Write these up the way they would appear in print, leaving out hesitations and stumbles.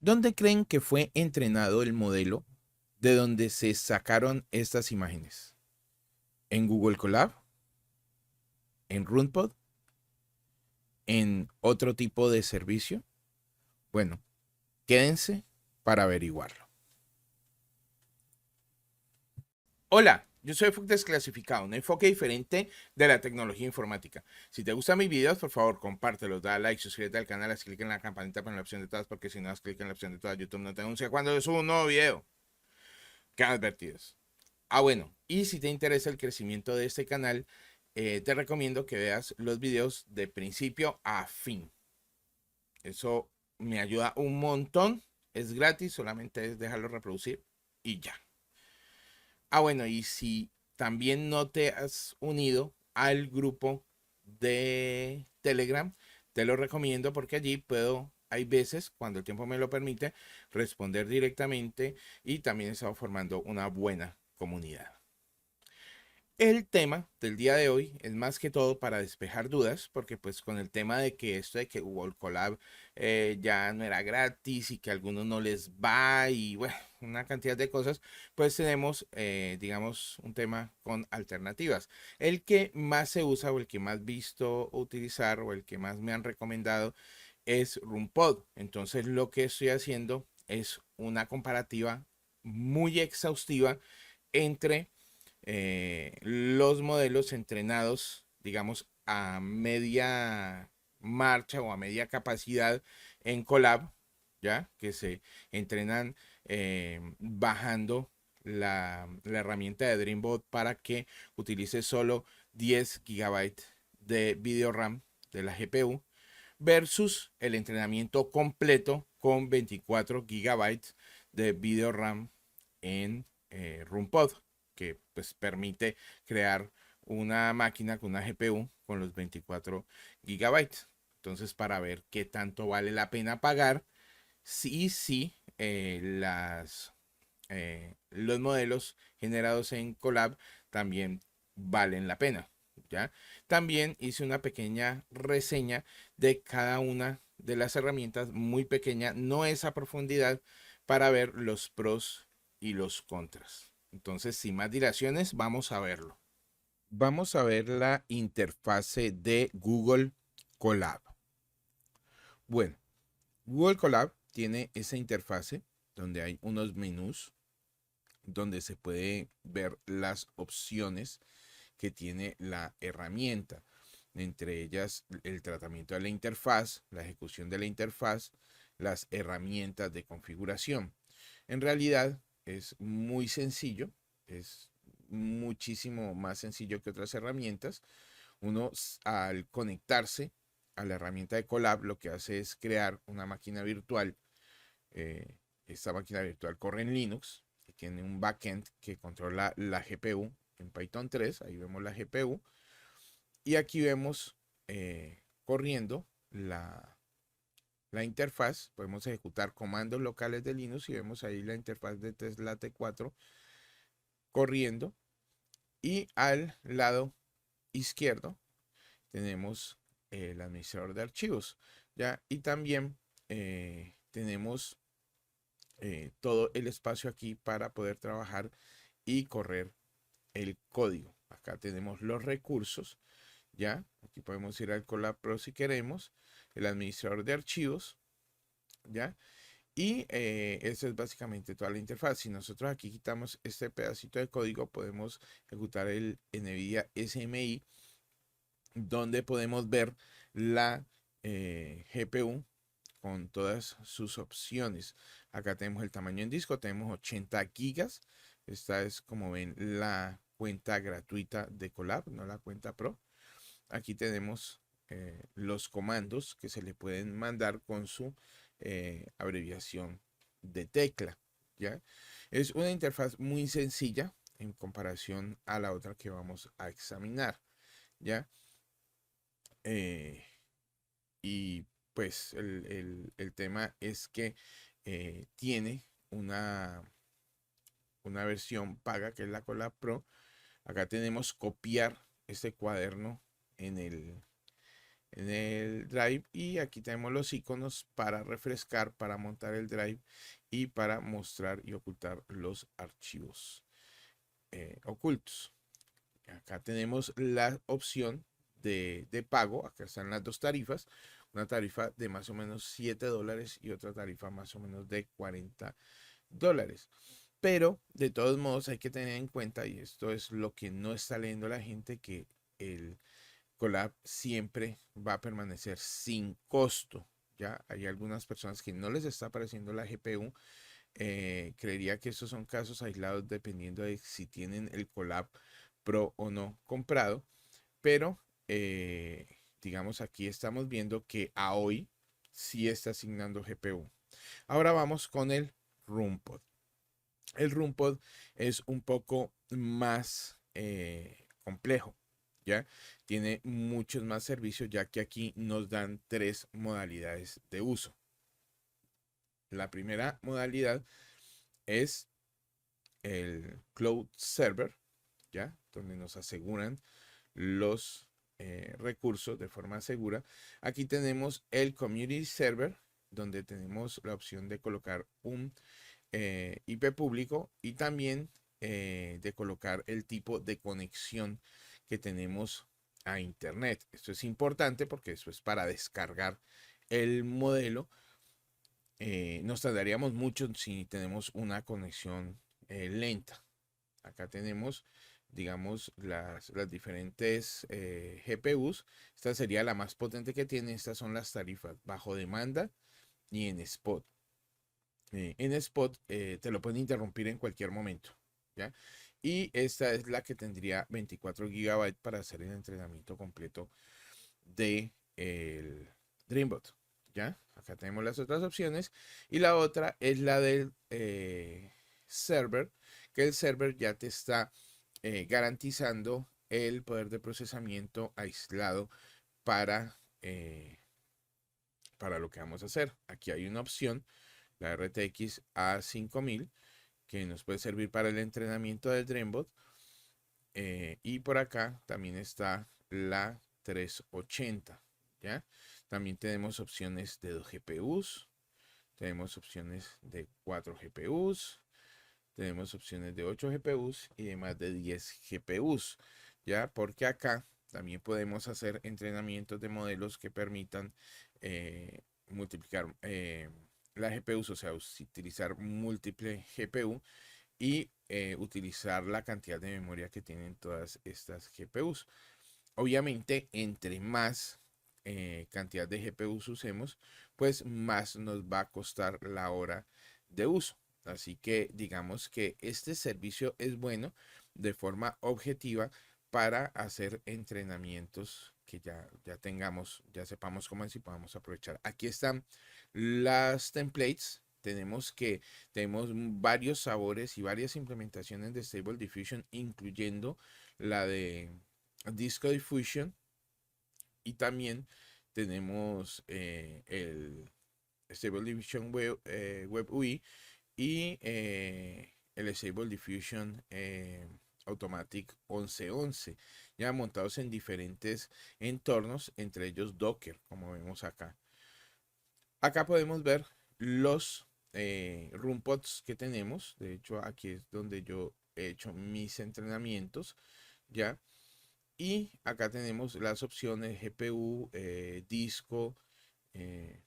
¿Dónde creen que fue entrenado el modelo de donde se sacaron estas imágenes? ¿En Google Colab? ¿En RunPod? ¿En otro tipo de servicio? Bueno, quédense para averiguarlo. Hola, yo soy Fug Desclasificado, un enfoque diferente de la tecnología informática. Si te gustan mis videos, por favor, compártelos, da like, suscríbete al canal, haz clic en la campanita para la opción de todas, porque si no das clic en la opción de todas, YouTube no te anuncia cuando yo subo un nuevo video. Quedan advertidos. Bueno, y si te interesa el crecimiento de este canal, te recomiendo que veas los videos de principio a fin. Eso me ayuda un montón. Es gratis, solamente es dejarlo reproducir y ya. Bueno, y si también no te has unido al grupo de Telegram, te lo recomiendo porque allí puedo, hay veces, cuando el tiempo me lo permite, responder directamente y también he estado formando una buena comunidad. El tema del día de hoy es más que todo para despejar dudas, porque pues con el tema de que esto de que Google Colab ya no era gratis y que a algunos no les va y bueno, una cantidad de cosas, pues tenemos, digamos, un tema con alternativas. El que más se usa o el que más visto utilizar o el que más me han recomendado es RunPod. Entonces lo que estoy haciendo es una comparativa muy exhaustiva entre los modelos entrenados, digamos, a media marcha o a media capacidad en Colab, ¿ya? Que se entrenan bajando la herramienta de Dreambot para que utilice solo 10 GB de video RAM de la GPU versus el entrenamiento completo con 24 GB de video RAM en RunPod, que pues permite crear una máquina con una GPU con los 24 gigabytes. Entonces, para ver qué tanto vale la pena pagar, sí, los modelos generados en Colab también valen la pena. ¿Ya? También hice una pequeña reseña de cada una de las herramientas, muy pequeña, no es a profundidad, para ver los pros y los contras. Entonces, sin más dilaciones, vamos a verlo. Vamos a ver la interfase de Google Colab. Bueno, Google Colab tiene esa interfase donde hay unos menús donde se puede ver las opciones que tiene la herramienta, entre ellas el tratamiento de la interfaz, la ejecución de la interfaz, las herramientas de configuración. En realidad es muy sencillo, es muchísimo más sencillo que otras herramientas. Uno al conectarse a la herramienta de Colab lo que hace es crear una máquina virtual. eh, Esta máquina virtual corre en Linux y tiene un backend que controla la GPU en Python 3. Ahí vemos la GPU y aquí vemos corriendo la interfaz. Podemos ejecutar comandos locales de Linux y vemos ahí la interfaz de Tesla T4 corriendo. Y al lado izquierdo tenemos el administrador de archivos, ¿ya? Y también tenemos todo el espacio aquí para poder trabajar y correr el código. Acá tenemos los recursos, ¿ya? Aquí podemos ir al Colab Pro si queremos, el administrador de archivos, ¿ya? Y eso es básicamente toda la interfaz. Si nosotros aquí quitamos este pedacito de código, podemos ejecutar el NVIDIA SMI, donde podemos ver la GPU con todas sus opciones. Acá tenemos el tamaño en disco, tenemos 80 gigas. Esta es, como ven, la cuenta gratuita de Colab, no la cuenta Pro. Aquí tenemos los comandos que se le pueden mandar con su abreviación de tecla, ¿ya? Es una interfaz muy sencilla en comparación a la otra que vamos a examinar, ¿ya? Eh, y pues el tema es que tiene una versión paga que es la Colab Pro. Acá tenemos copiar este cuaderno en el, en el Drive, y aquí tenemos los iconos para refrescar, para montar el Drive y para mostrar y ocultar los archivos ocultos. Acá tenemos la opción de pago. Acá están las dos tarifas. Una tarifa de más o menos $7 y otra tarifa más o menos de $40. Pero de todos modos hay que tener en cuenta, y esto es lo que no está leyendo la gente, que el Colab siempre va a permanecer sin costo. Ya hay algunas personas que no les está apareciendo la GPU. Creería que estos son casos aislados dependiendo de si tienen el Colab Pro o no comprado. Pero digamos, aquí estamos viendo que a hoy sí está asignando GPU. Ahora vamos con el ROMPod. El ROMPod es un poco más complejo, ¿ya? Tiene muchos más servicios, ya que aquí nos dan tres modalidades de uso. La primera modalidad es el Cloud Server, ¿ya? Donde nos aseguran los recursos de forma segura. Aquí tenemos el Community Server, donde tenemos la opción de colocar un IP público y también de colocar el tipo de conexión que tenemos a Internet. Esto es importante porque eso es para descargar el modelo. Nos tardaríamos mucho si tenemos una conexión lenta. Acá tenemos, digamos, las diferentes GPUs. Esta sería la más potente que tiene. Estas son las tarifas bajo demanda y en spot. En spot te lo pueden interrumpir en cualquier momento, ¿ya? Y esta es la que tendría 24 GB para hacer el entrenamiento completo de el Dreambot, ¿ya? Acá tenemos las otras opciones. Y la otra es la del server, que el server ya te está garantizando el poder de procesamiento aislado para, para lo que vamos a hacer. Aquí hay una opción, la RTX A5000, que nos puede servir para el entrenamiento del Dreambot. Y por acá también está la 380, ¿ya? También tenemos opciones de 2 GPUs, tenemos opciones de 4 GPUs, tenemos opciones de 8 GPUs y de más de 10 GPUs, ¿ya? Porque acá también podemos hacer entrenamientos de modelos que permitan multiplicar la GPUs, o sea, utilizar múltiple GPU y utilizar la cantidad de memoria que tienen todas estas GPUs. Obviamente, entre más cantidad de GPUs usemos, pues más nos va a costar la hora de uso. Así que digamos que este servicio es bueno de forma objetiva para hacer entrenamientos que ya tengamos, ya sepamos cómo es y podamos aprovechar. Aquí están las templates. Tenemos varios sabores y varias implementaciones de Stable Diffusion, incluyendo la de Disco Diffusion, y también tenemos el Stable Diffusion Web UI y el Stable Diffusion Automatic 1111, ya montados en diferentes entornos, entre ellos Docker, como vemos acá. Acá podemos ver los ROMpods que tenemos. De hecho, aquí es donde yo he hecho mis entrenamientos, ¿ya? Y acá tenemos las opciones GPU, disco, eh,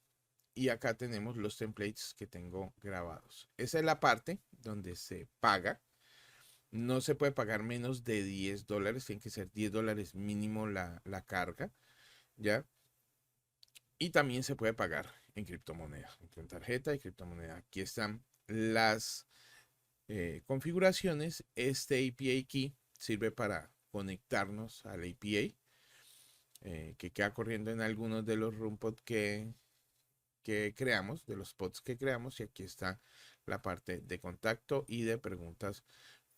y acá tenemos los templates que tengo grabados. Esa es la parte donde se paga. No se puede pagar menos de $10, tiene que ser $10 mínimo la carga, ¿ya? Y también se puede pagar en criptomoneda, en tarjeta y criptomoneda. Aquí están las configuraciones. Este API Key sirve para conectarnos al API que queda corriendo en algunos de los ROMpods que creamos, de los pods que creamos. Y aquí está la parte de contacto y de preguntas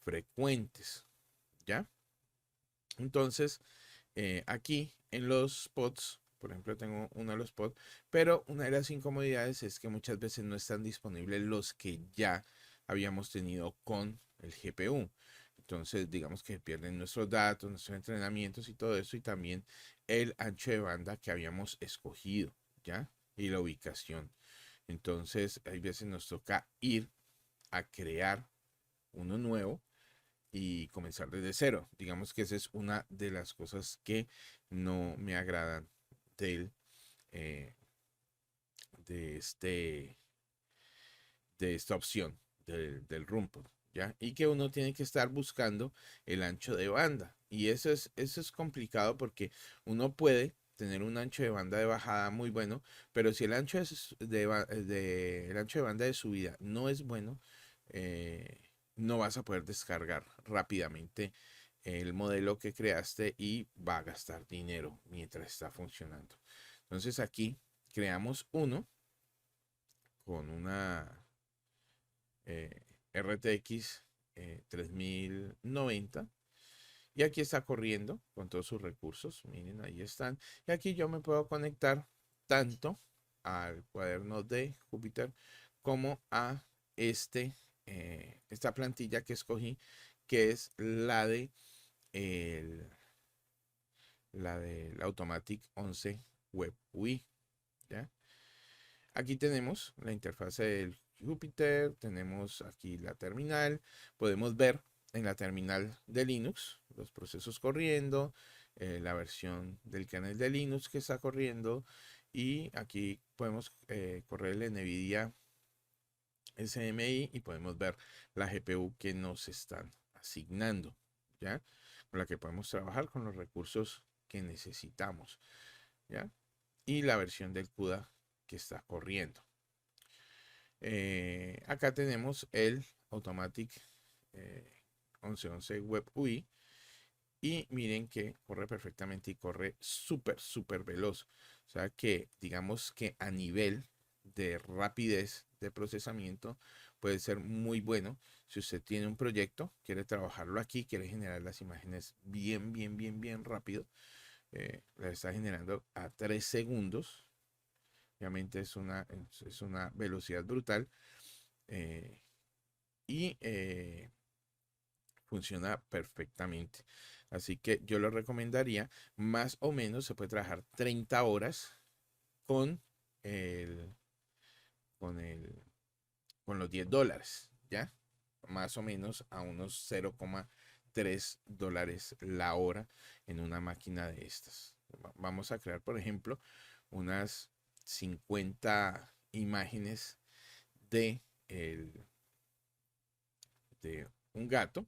frecuentes, ¿ya? Entonces, aquí en los pods, por ejemplo, tengo uno de los pods, pero una de las incomodidades es que muchas veces no están disponibles los que ya habíamos tenido con el GPU. Entonces, digamos que pierden nuestros datos, nuestros entrenamientos y todo eso, y también el ancho de banda que habíamos escogido, ¿ya? Y la ubicación. Entonces, hay veces nos toca ir a crear uno nuevo y comenzar desde cero. Digamos que esa es una de las cosas que no me agradan del, eh, de, este, de esta opción del Rumput, ¿ya? Y que uno tiene que estar buscando el ancho de banda. Y eso es complicado porque uno puede tener un ancho de banda de bajada muy bueno, pero si el ancho el ancho de banda de subida no es bueno, no vas a poder descargar rápidamente el modelo que creaste y va a gastar dinero mientras está funcionando. Entonces aquí creamos uno con una RTX 3090 y aquí está corriendo con todos sus recursos. Miren, ahí están. Y aquí yo me puedo conectar tanto al cuaderno de Júpiter como a esta plantilla que escogí, que es la del Automatic 11 Web UI. ¿Ya? Aquí tenemos la interfase del Jupyter, tenemos aquí la terminal, podemos ver en la terminal de Linux los procesos corriendo, la versión del kernel de Linux que está corriendo y aquí podemos correr el NVIDIA SMI y podemos ver la GPU que nos están asignando, ¿ya? Con la que podemos trabajar con los recursos que necesitamos, ¿ya? Y la versión del CUDA que está corriendo. Acá tenemos el Automatic 1111 Web UI y miren que corre perfectamente y corre súper veloz. O sea que digamos que a nivel de rapidez de procesamiento puede ser muy bueno. Si usted tiene un proyecto, quiere trabajarlo aquí, quiere generar las imágenes bien rápido, la está generando a 3 segundos. Obviamente es una velocidad brutal eh, y funciona perfectamente. Así que yo lo recomendaría. Más o menos se puede trabajar 30 horas con el, con el, con los $10, ¿ya? Más o menos a unos 0,3 la hora en una máquina de estas. Vamos a crear, por ejemplo, unas 50 imágenes de, de un gato.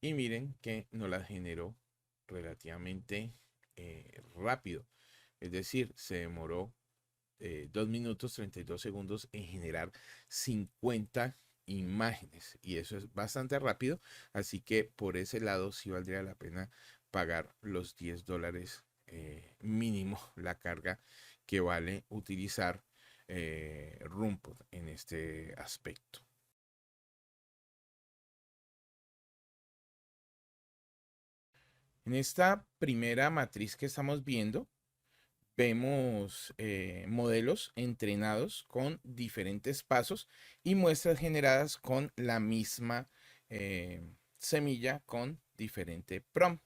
Y miren que nos las generó relativamente rápido. Es decir, se demoró 2 minutos 32 segundos en generar 50 imágenes. Y eso es bastante rápido. Así que por ese lado sí valdría la pena pagar los $10 mínimo la carga que vale utilizar Rumput en este aspecto. En esta primera matriz que estamos viendo, vemos modelos entrenados con diferentes pasos y muestras generadas con la misma semilla con diferente prompt.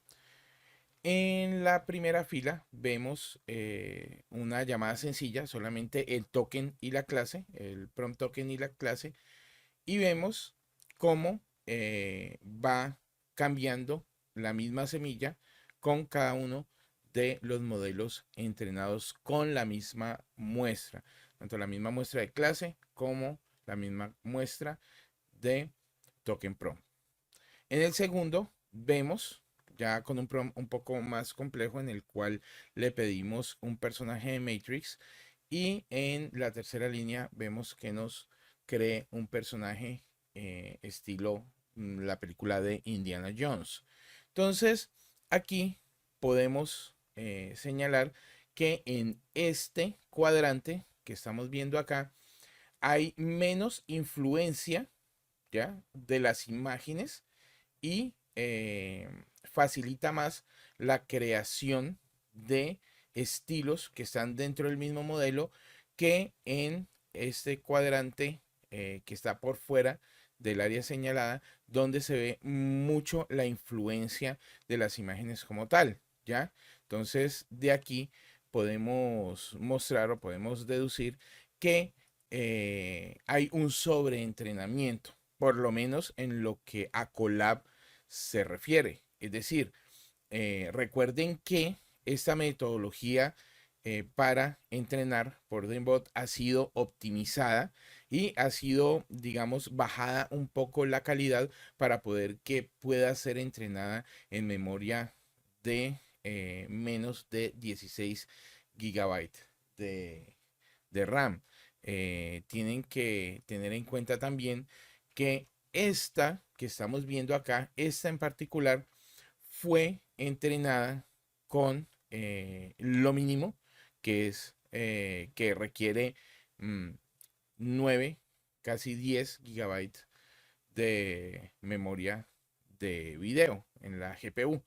En la primera fila vemos una llamada sencilla, solamente el token y la clase, el prompt token y la clase, y vemos cómo va cambiando la misma semilla con cada uno de los modelos entrenados con la misma muestra, tanto la misma muestra de clase como la misma muestra de token prompt. En el segundo vemos ya con un prompt un poco más complejo en el cual le pedimos un personaje de Matrix y en la tercera línea vemos que nos cree un personaje estilo la película de Indiana Jones. Entonces, aquí podemos señalar que en este cuadrante que estamos viendo acá hay menos influencia, ¿ya? De las imágenes y facilita más la creación de estilos que están dentro del mismo modelo que en este cuadrante que está por fuera del área señalada, donde se ve mucho la influencia de las imágenes como tal, ¿ya? Entonces, de aquí podemos mostrar o podemos deducir que hay un sobreentrenamiento, por lo menos en lo que a Colab se refiere. Es decir, recuerden que esta metodología para entrenar por Dreambot ha sido optimizada y ha sido, digamos, bajada un poco la calidad para poder que pueda ser entrenada en memoria de menos de 16 gigabytes de RAM. Tienen que tener en cuenta también que esta que estamos viendo acá, esta en particular, fue entrenada con lo mínimo, que es que requiere 9, casi 10 gigabytes de memoria de video en la GPU.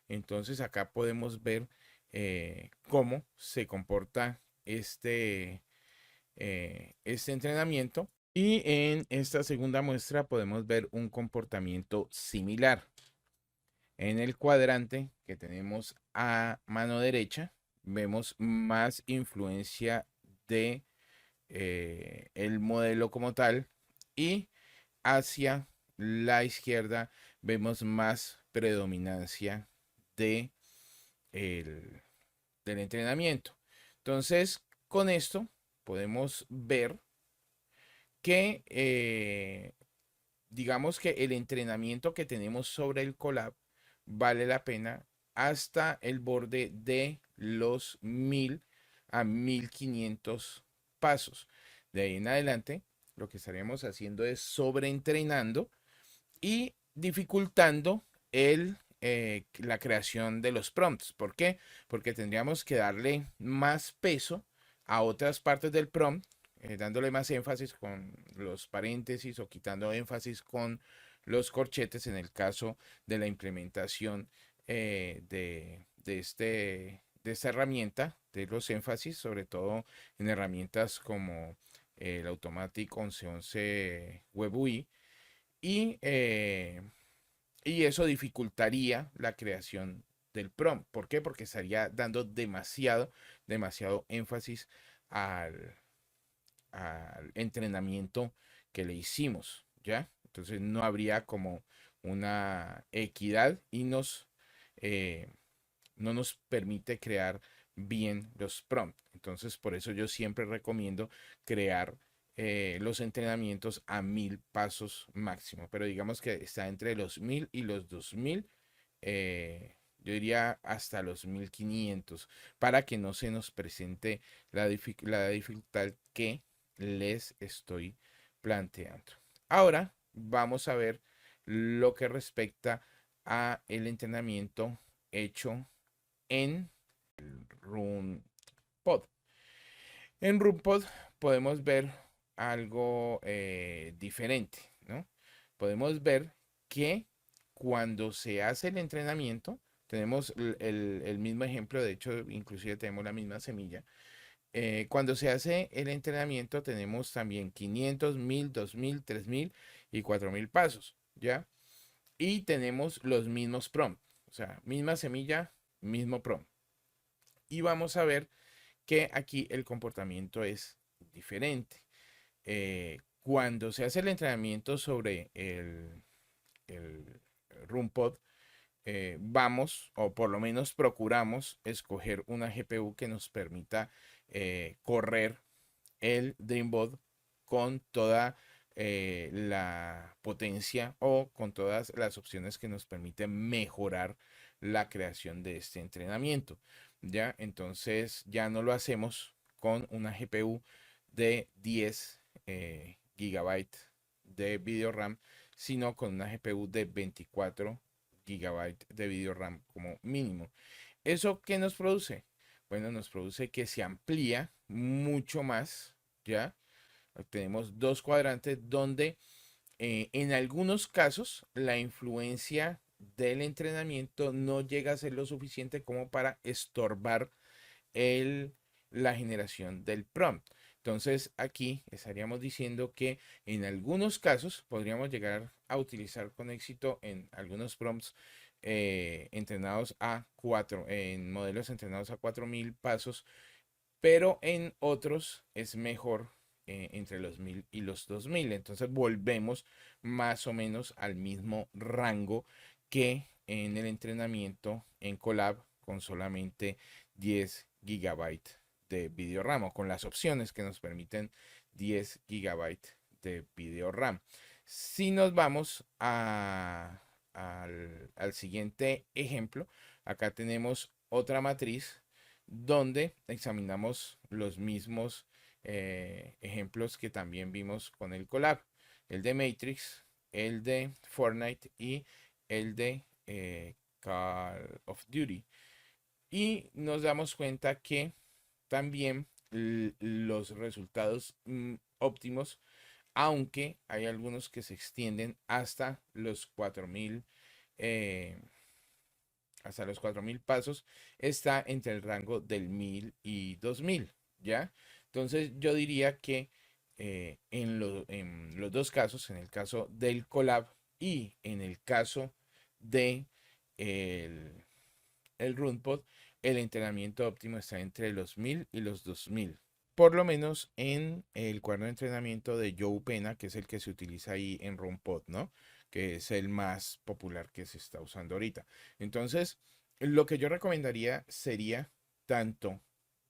Entonces acá podemos ver cómo se comporta este entrenamiento. Y en esta segunda muestra podemos ver un comportamiento similar. En el cuadrante que tenemos a mano derecha, vemos más influencia de el modelo como tal, y hacia la izquierda vemos más predominancia de del entrenamiento. Entonces, con esto podemos ver que digamos que el entrenamiento que tenemos sobre el Colab vale la pena hasta el borde de los 1000 a 1500 pasos. De ahí en adelante, lo que estaríamos haciendo es sobreentrenando y dificultando la creación de los prompts. ¿Por qué? Porque tendríamos que darle más peso a otras partes del prompt, dándole más énfasis con los paréntesis o quitando énfasis con los corchetes en el caso de la implementación de esta herramienta, de los énfasis, sobre todo en herramientas como el Automatic 1111 Web UI, y eso dificultaría la creación del prompt. ¿Por qué? Porque estaría dando demasiado énfasis al, al entrenamiento que le hicimos, ¿ya? Entonces no habría como una equidad y eh, no nos permite crear bien los prompts. Entonces por eso yo siempre recomiendo crear los entrenamientos a 1000 pasos máximo, pero digamos que está entre los 1000 y los 2000, yo diría hasta los 1500, para que no se nos presente la dificultad que les estoy planteando. Ahora vamos a ver lo que respecta a el entrenamiento hecho en RunPod. En RunPod podemos ver algo diferente, ¿no? Podemos ver que cuando se hace el entrenamiento, tenemos el mismo ejemplo, de hecho, inclusive tenemos la misma semilla. Cuando se hace el entrenamiento, tenemos también 500, 1000, 2000, 3000 y 4000 pasos, ¿ya? Y tenemos los mismos prompts, o sea, misma semilla, mismo prompt. Y vamos a ver que aquí el comportamiento es diferente. Cuando se hace el entrenamiento sobre el RunPod, vamos, o por lo menos procuramos, escoger una GPU que nos permita correr el Dreambot con toda la potencia o con todas las opciones que nos permiten mejorar la creación de este entrenamiento. ¿Ya? Entonces ya no lo hacemos con una GPU de 10 gigabytes de video RAM, sino con una GPU de 24 gigabytes de video RAM como mínimo. ¿Eso qué nos produce? Bueno, nos produce que se amplía mucho más, ¿ya? Tenemos dos cuadrantes donde en algunos casos la influencia del entrenamiento no llega a ser lo suficiente como para estorbar la generación del prompt. Entonces aquí estaríamos diciendo que en algunos casos podríamos llegar a utilizar con éxito en algunos prompts entrenados a 4, en modelos entrenados a 4000 pasos, pero en otros es mejor entre los 1000 y los 2000. Entonces volvemos más o menos al mismo rango que en el entrenamiento en Colab con solamente 10 gigabytes de video RAM o con las opciones que nos permiten 10 gigabytes de video RAM. Si nos vamos al siguiente ejemplo, acá tenemos otra matriz donde examinamos los mismos ejemplos que también vimos con el Colab, el de Matrix, el de Fortnite y el de Call of Duty. Y nos damos cuenta que también los resultados óptimos, aunque hay algunos que se extienden eh, hasta los 4000 pasos, está entre el rango del 1000 y 2000, ¿ya? Entonces yo diría que en los dos casos, en el caso del Colab y en el caso de el RunPod, el entrenamiento óptimo está entre los 1000 y los 2000. Por lo menos en el cuaderno de entrenamiento de Joe Pena, que es el que se utiliza ahí en RunPod, ¿no? Que es el más popular que se está usando ahorita. Entonces, lo que yo recomendaría sería tanto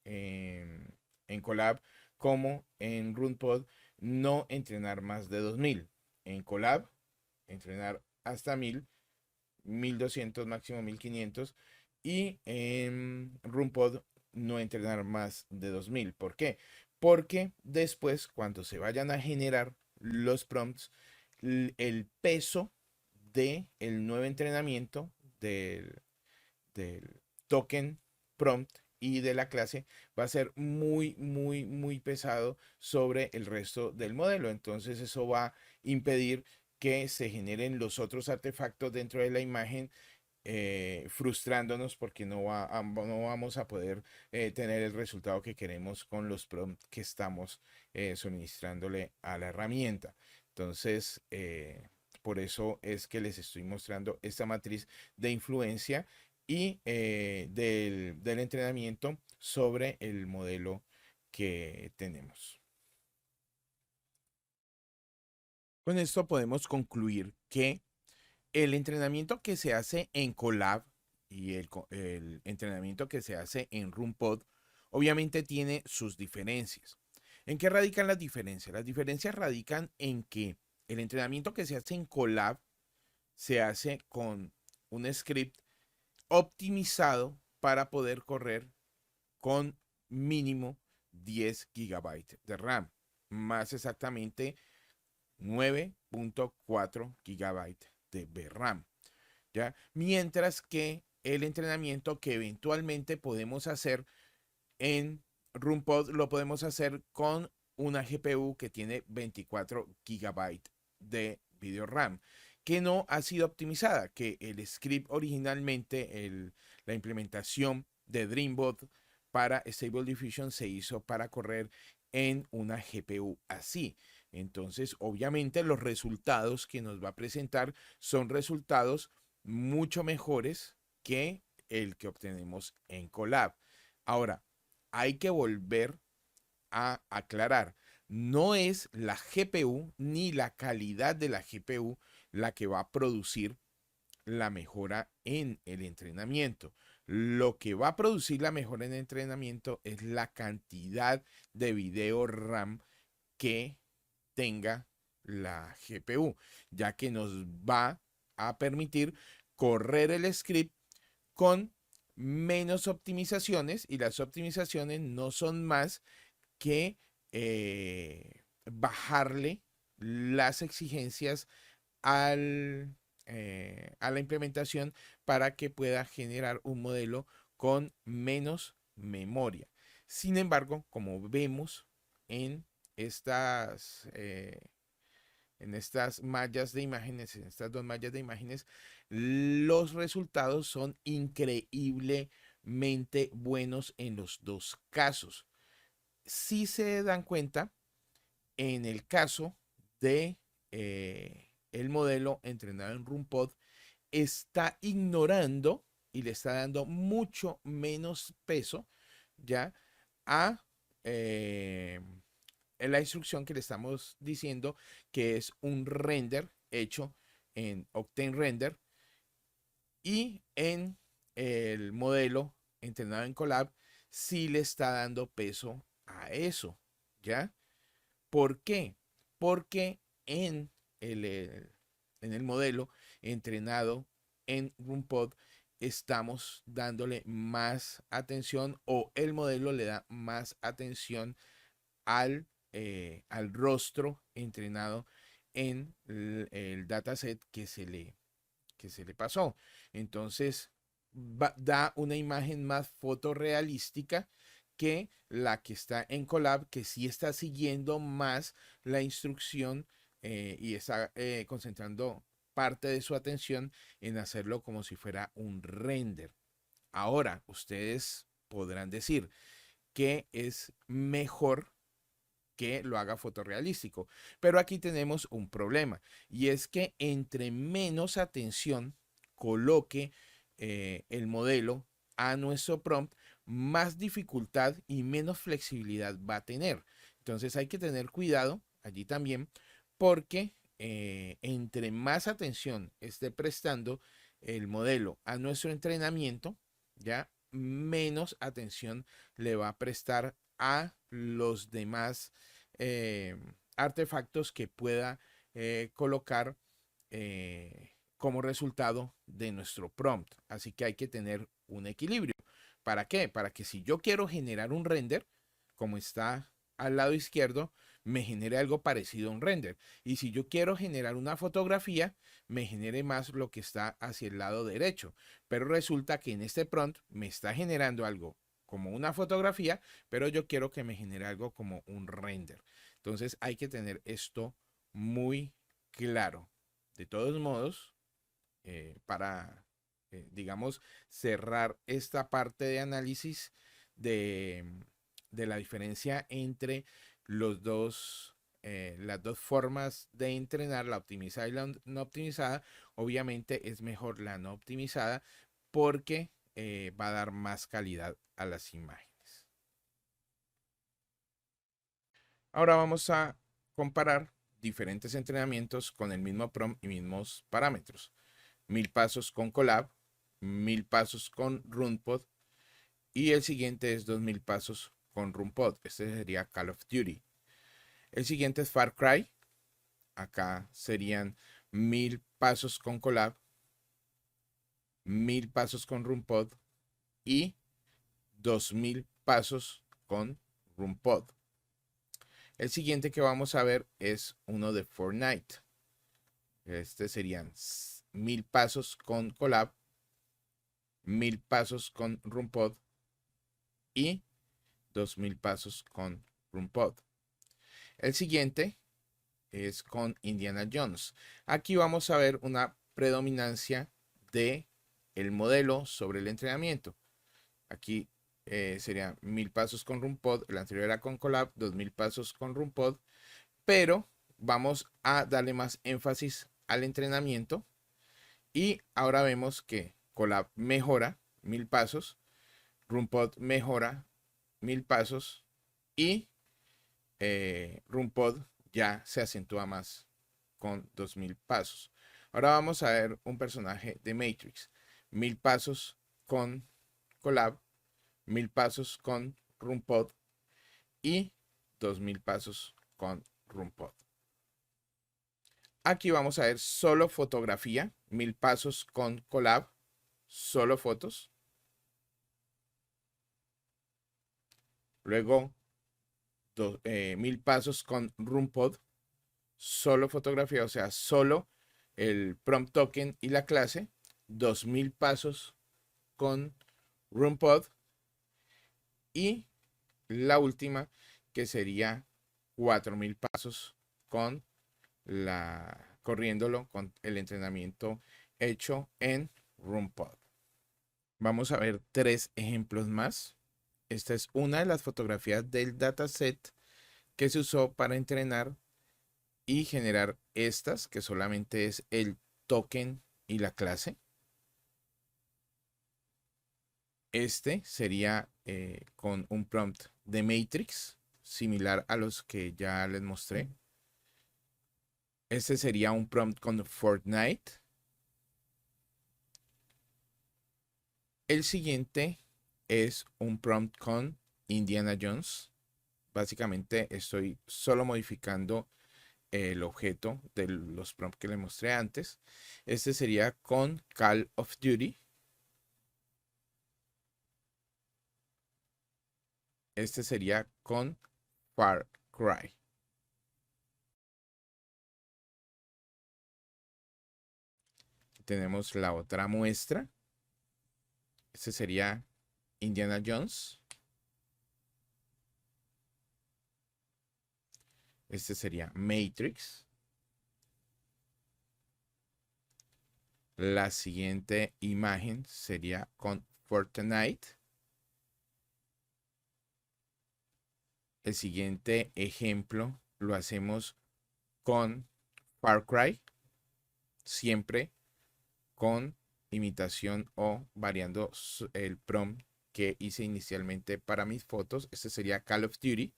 en Colab como en RunPod no entrenar más de 2000. En Colab, entrenar hasta 1000, 1200, máximo 1500. Y en RunPod no entrenar más de 2000. ¿Por qué? Porque después, cuando se vayan a generar los prompts, el peso del nuevo entrenamiento del token prompt y de la clase va a ser muy, muy, muy pesado sobre el resto del modelo. Entonces eso va a impedir que se generen los otros artefactos dentro de la imagen, frustrándonos porque no vamos a poder tener el resultado que queremos con los prompts que estamos suministrándole a la herramienta. Entonces, por eso es que les estoy mostrando esta matriz de influencia y del entrenamiento sobre el modelo que tenemos. Con esto podemos concluir que el entrenamiento que se hace en Colab y el entrenamiento que se hace en RunPod obviamente tiene sus diferencias. ¿En qué radican las diferencias? Las diferencias radican en que el entrenamiento que se hace en Colab se hace con un script optimizado para poder correr con mínimo 10 gigabytes de RAM, más exactamente 9.4 gigabytes de VRAM, ¿ya? Mientras que el entrenamiento que eventualmente podemos hacer en RunPod lo podemos hacer con una GPU que tiene 24 gigabytes de video RAM, que no ha sido optimizada, que el script originalmente, la implementación de Dreambot para Stable Diffusion se hizo para correr en una GPU así. Entonces, obviamente, los resultados que nos va a presentar son resultados mucho mejores que el que obtenemos en Colab. Ahora, hay que volver a aclarar, no es la GPU ni la calidad de la GPU la que va a producir la mejora en el entrenamiento. Lo que va a producir la mejora en el entrenamiento es la cantidad de video RAM que tenga la GPU, ya que nos va a permitir correr el script con menos optimizaciones, y las optimizaciones no son más que bajarle las exigencias a la implementación para que pueda generar un modelo con menos memoria. Sin embargo, como vemos en estas mallas de imágenes, en estas dos mallas de imágenes, los resultados son increíblemente buenos en los dos casos. si se dan cuenta, en el caso de el modelo entrenado en RunPod, está ignorando y le está dando mucho menos peso ya a la instrucción que le estamos diciendo, que es un render hecho en Octane Render, y en el modelo entrenado en Colab sí le está dando peso a eso, ¿ya? ¿Por qué? Porque en el modelo entrenado en RunPod estamos dándole más atención, o el modelo le da más atención al rostro entrenado en el dataset que se le pasó. Entonces, da una imagen más fotorrealística que la que está en Colab, que sí está siguiendo más la instrucción y está concentrando parte de su atención en hacerlo como si fuera un render. Ahora, ustedes podrán decir que es mejor que lo haga fotorrealístico. Pero aquí tenemos un problema, y es que entre menos atención coloque el modelo a nuestro prompt, más dificultad y menos flexibilidad va a tener. Entonces hay que tener cuidado allí también, porque entre más atención esté prestando el modelo a nuestro entrenamiento, ya menos atención le va a prestar a los demás eh, artefactos que pueda colocar como resultado de nuestro prompt. Así que hay que tener un equilibrio. ¿Para qué? Para que si yo quiero generar un render, como está al lado izquierdo, me genere algo parecido a un render. Y si yo quiero generar una fotografía, me genere más lo que está hacia el lado derecho. Pero resulta que en este prompt me está generando algo como una fotografía, pero yo quiero que me genere algo como un render. Entonces hay que tener esto muy claro. De todos modos, para, digamos, cerrar esta parte de análisis de, de la diferencia entre las dos formas de entrenar, la optimizada y la no optimizada. Obviamente es mejor la no optimizada, porque va a dar más calidad a las imágenes. Ahora vamos a comparar diferentes entrenamientos con el mismo prompt y mismos parámetros. 1000 pasos con Colab, 1000 pasos con RunPod, y el siguiente es 2000 pasos con RunPod. Este sería Call of Duty. El siguiente es Far Cry. Acá serían 1000 pasos con Colab, 1000 pasos con RunPod y 2000 pasos con RunPod. El siguiente que vamos a ver es uno de Fortnite. Este serían 1000 pasos con Colab, 1000 pasos con RunPod y 2000 pasos con RunPod. El siguiente es con Indiana Jones. Aquí vamos a ver una predominancia de el modelo sobre el entrenamiento. Aquí serían 1000 pasos con RunPod, el anterior era con Colab, 2000 pasos con RunPod, pero vamos a darle más énfasis al entrenamiento, y ahora vemos que Colab mejora 1000 pasos, RunPod mejora 1000 pasos, y RunPod ya se acentúa más con 2000 pasos. Ahora vamos a ver un personaje de Matrix. 1000 pasos con Colab, 1000 pasos con RunPod y 2000 pasos con RunPod. Aquí vamos a ver solo fotografía, 1000 pasos con Colab, solo fotos. Luego 1000 pasos con RunPod, solo fotografía, o sea, solo el prompt token y la clase. 2000 pasos con RunPod, y la última, que sería 4000 pasos con corriéndolo con el entrenamiento hecho en RunPod. Vamos a ver tres ejemplos más. esta es una de las fotografías del dataset que se usó para entrenar y generar estas, que solamente es el token y la clase. Este sería con un prompt de Matrix, similar a los que ya les mostré. Este sería un prompt con Fortnite. El siguiente es un prompt con Indiana Jones. Básicamente estoy solo modificando el objeto de los prompts que les mostré antes. Este sería con Call of Duty. Este sería con Far Cry. Tenemos la otra muestra. Este sería Indiana Jones. Este sería Matrix. La siguiente imagen sería con Fortnite. El siguiente ejemplo lo hacemos con Far Cry, siempre con imitación o variando el prompt que hice inicialmente para mis fotos. Este sería Call of Duty.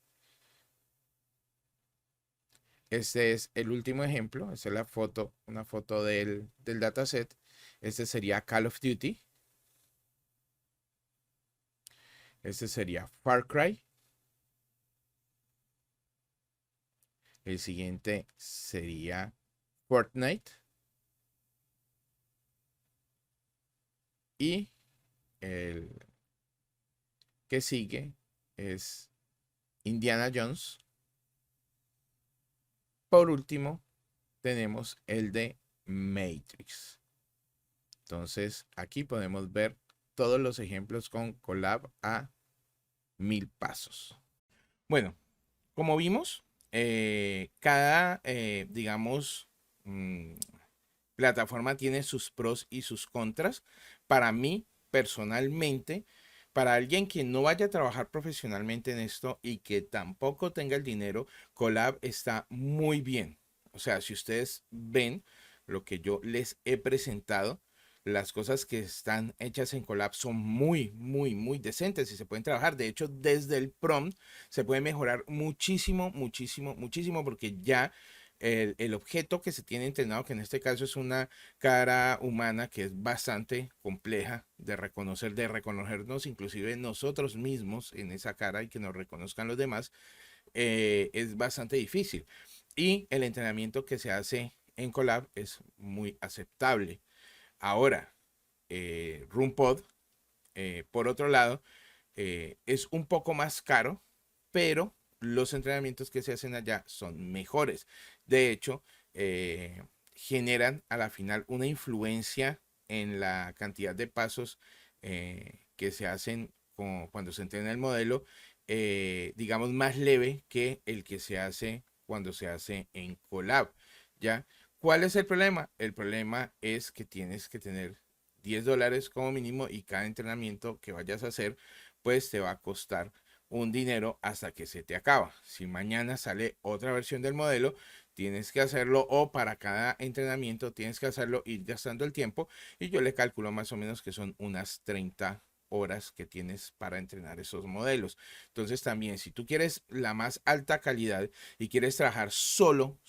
Este es el último ejemplo. Esta es la foto, una foto del dataset. Este sería Call of Duty. Este sería Far Cry. El siguiente sería Fortnite. Y el que sigue es Indiana Jones. Por último, tenemos el de Matrix. Entonces, aquí podemos ver todos los ejemplos con Colab a 1000 pasos. Bueno, como vimos, cada, digamos, plataforma tiene sus pros y sus contras. Para mí, personalmente, para alguien que no vaya a trabajar profesionalmente en esto y que tampoco tenga el dinero, Colab está muy bien. O sea, si ustedes ven lo que yo les he presentado, las cosas que están hechas en Colab son muy, muy, muy decentes y se pueden trabajar. De hecho, desde el prompt se puede mejorar muchísimo, muchísimo, muchísimo, porque ya el objeto que se tiene entrenado, que en este caso es una cara humana que es bastante compleja de reconocer, de reconocernos inclusive nosotros mismos en esa cara y que nos reconozcan los demás, es bastante difícil. Y el entrenamiento que se hace en Colab es muy aceptable. Ahora, RunPod, por otro lado, es un poco más caro, pero los entrenamientos que se hacen allá son mejores. De hecho, generan a la final una influencia en la cantidad de pasos que se hacen cuando se entrena el modelo, digamos, más leve que el que se hace cuando se hace en Colab. ¿Ya? ¿Cuál es el problema? El problema es que tienes que tener $10 como mínimo y cada entrenamiento que vayas a hacer pues te va a costar un dinero hasta que se te acaba. Si mañana sale otra versión del modelo, tienes que hacerlo, o para cada entrenamiento tienes que hacerlo, ir gastando el tiempo, y yo le calculo más o menos que son unas 30 horas que tienes para entrenar esos modelos. Entonces también, si tú quieres la más alta calidad y quieres trabajar solo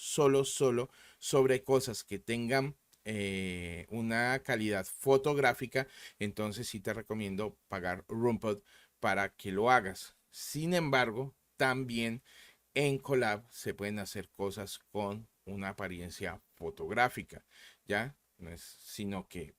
sobre cosas que tengan una calidad fotográfica, entonces sí te recomiendo pagar RunPod para que lo hagas. Sin embargo, también en Colab se pueden hacer cosas con una apariencia fotográfica, ¿ya? No es sino que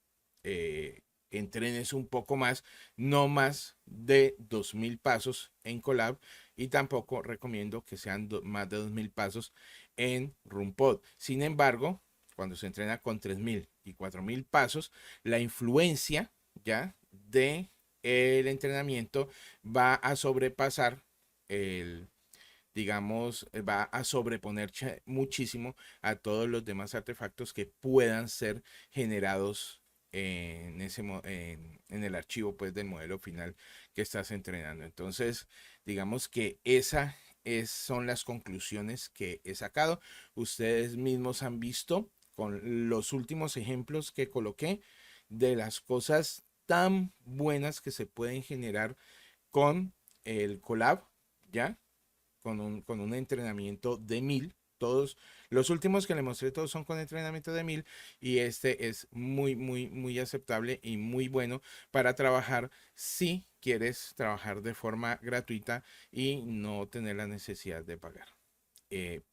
entrenes un poco más, no más de 2000 pasos en Colab, y tampoco recomiendo que sean más de 2000 pasos en RunPod. Sin embargo, cuando se entrena con 3000 y 4000 pasos, la influencia ya de el entrenamiento va a sobrepasar el, digamos, va a sobreponer muchísimo a todos los demás artefactos que puedan ser generados en el archivo pues del modelo final que estás entrenando. Entonces, digamos que son las conclusiones que he sacado. Ustedes mismos han visto con los últimos ejemplos que coloqué de las cosas tan buenas que se pueden generar con el Colab, ¿ya? Con un entrenamiento de 1000. Todos los últimos que le mostré, todos son con entrenamiento de 1000 y este es muy aceptable y muy bueno para trabajar si quieres trabajar de forma gratuita y no tener la necesidad de pagar.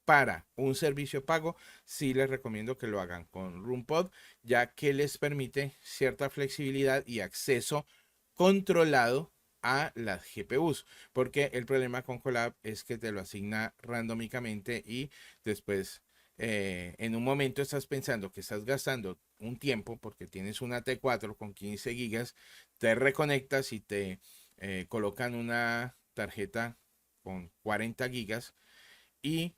Para un servicio pago, sí les recomiendo que lo hagan con RoomPod, ya que les permite cierta flexibilidad y acceso controlado a las GPUs, porque el problema con Colab es que te lo asigna randómicamente y después en un momento estás pensando que estás gastando un tiempo porque tienes una T4 con 15 gigas, te reconectas y te colocan una tarjeta con 40 gigas y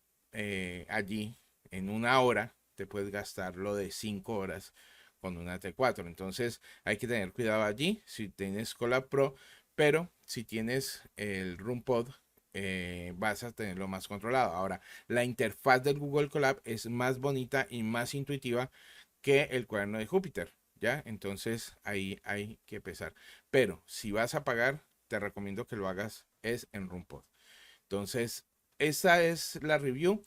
allí en una hora te puedes gastar lo de 5 horas con una T4. Entonces hay que tener cuidado allí si tienes Colab Pro, pero si tienes el RoomPod vas a tenerlo más controlado. Ahora, la interfaz del Google Colab es más bonita y más intuitiva que el cuaderno de Júpiter, ¿ya? Entonces ahí hay que pesar. Pero si vas a pagar, te recomiendo que lo hagas es en RoomPod. Entonces, esa es la review.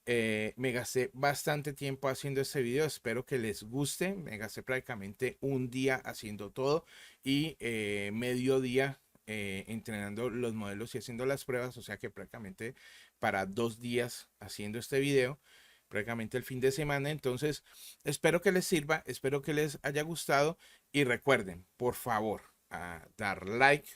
Me gasté bastante tiempo haciendo este video, espero que les guste. Me gasté prácticamente un día haciendo todo y medio día entrenando los modelos y haciendo las pruebas, o sea que prácticamente para 2 días haciendo este video, prácticamente el fin de semana. Entonces, espero que les sirva, espero que les haya gustado y recuerden, por favor, a dar like,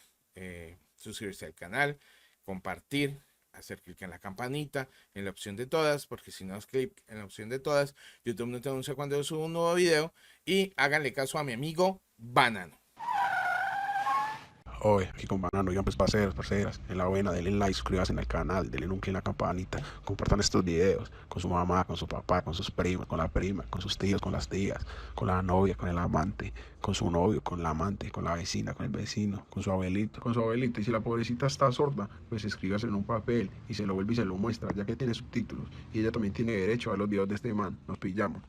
suscribirse al canal, compartir, hacer clic en la campanita, en la opción de todas, porque si no das clic en la opción de todas, YouTube no te anuncia cuando yo subo un nuevo video. Y háganle caso a mi amigo Banano. Hoy, aquí con Banano, oigan pues parceras, en la buena, denle like, suscríbanse en el canal, denle un clic en la campanita, compartan estos videos con su mamá, con su papá, con sus primos, con la prima, con sus tíos, con las tías, con la novia, con el amante, con su novio, con la amante, con la vecina, con el vecino, con su abuelito, y si la pobrecita está sorda, pues escríbase en un papel y se lo vuelve y se lo muestra, ya que tiene subtítulos, y ella también tiene derecho a los videos de este man, nos pillamos.